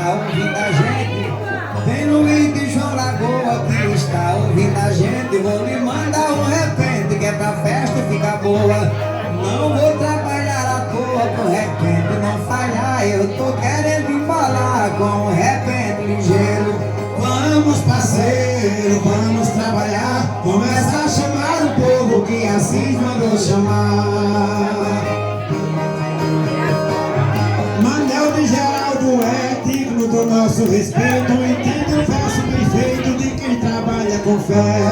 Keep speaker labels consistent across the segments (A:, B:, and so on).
A: está ouvindo a gente. Tem Luiz de João Lagoa que está ouvindo a gente. Vou lhe mandar um repente que é pra festa ficar boa. Não vou trabalhar à toa pro repente não falhar. Eu tô querendo falar com um repente ligeiro. Vamos parceiro, vamos trabalhar. Começa a chamar o povo que assim mandou chamar. Manel de Geraldo é digno do nosso respeito. Entende o verso perfeito de quem trabalha com fé.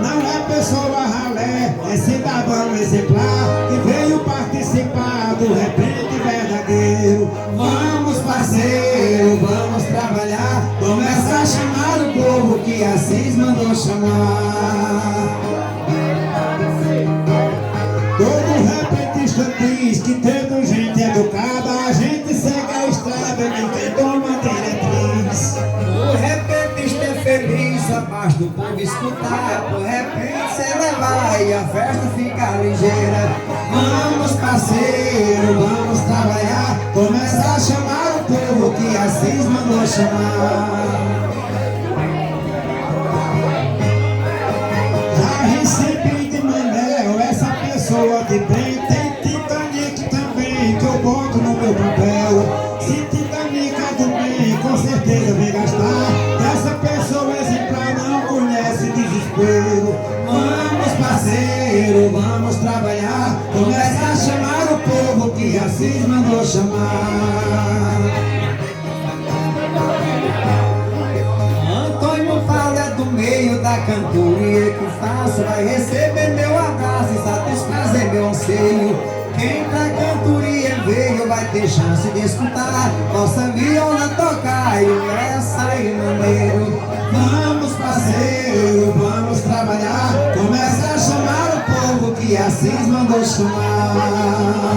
A: Não é pessoa ralé, é cidadão exemplar que veio participar do repente verdadeiro. Vamos parceiro, vamos trabalhar. Começa a chamar o povo que Assis mandou chamar. Todo repentista diz que tendo gente educada, a gente segue a estrada e ninguém toma diretriz. O repentista é feliz, só basta o povo escutar. Por repente se levar e a festa fica ligeira. Vamos parceiro, vamos trabalhar. Começa a chamar o povo que Assis mandou chamar. Já recebi de Manel essa pessoa de bem. Tem Titanic também que eu boto no meu papel. Se Titanic é do bem, com certeza vem gastar. Essa pessoa exemplar não conhece desespero. Vamos parceiro, vamos trabalhar. Começa a chamar o povo que Assis mandou chamar. Antônio Paulo é do meio da cantoria que faço. Vai receber meu abraço e satisfazer meu anseio. Quem pra cantoria veio vai ter chance de escutar nossa viola tocar e o verso sair maneiro. Vamos parceiro, vamos trabalhar. Começa a chamar o povo que Assis mandou chamar.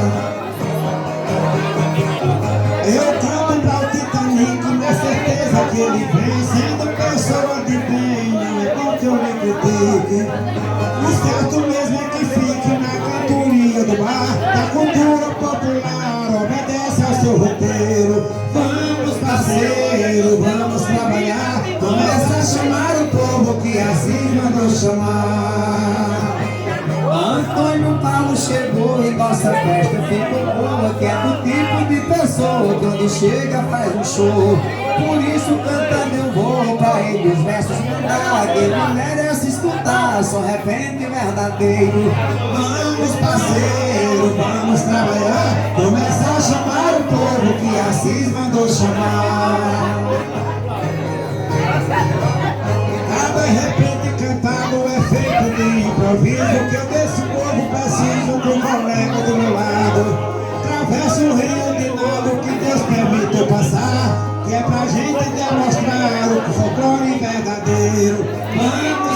A: Eu canto pra o Titanic na certeza que ele vem. Sendo pessoa de bem, não é bom que eu me critique. O certo mesmo é que fique na cantoria do bar. Da cultura popular, obedece ao seu roteiro. Vamos parceiro, vamos trabalhar. Começa a chamar o povo que Assis mandou chamar. Antônio Paulo chegou e nossa festa ficou boa. Que é do tipo de pessoa que onde chega faz um show. Por isso cantando eu vou pra ele os versos mandar. Que ele merece escutar, só repente verdadeiro. Vamos parceiro, vamos trabalhar. Começa a chamar o povo que Assis mandou chamar. Cada repente cantado é feito de improviso. Que eu desse povo preciso de um colega do meu lado. Atravesso o rio de nado que Deus permitiu passar. Que é pra gente demonstrar o folclore verdadeiro. Vamos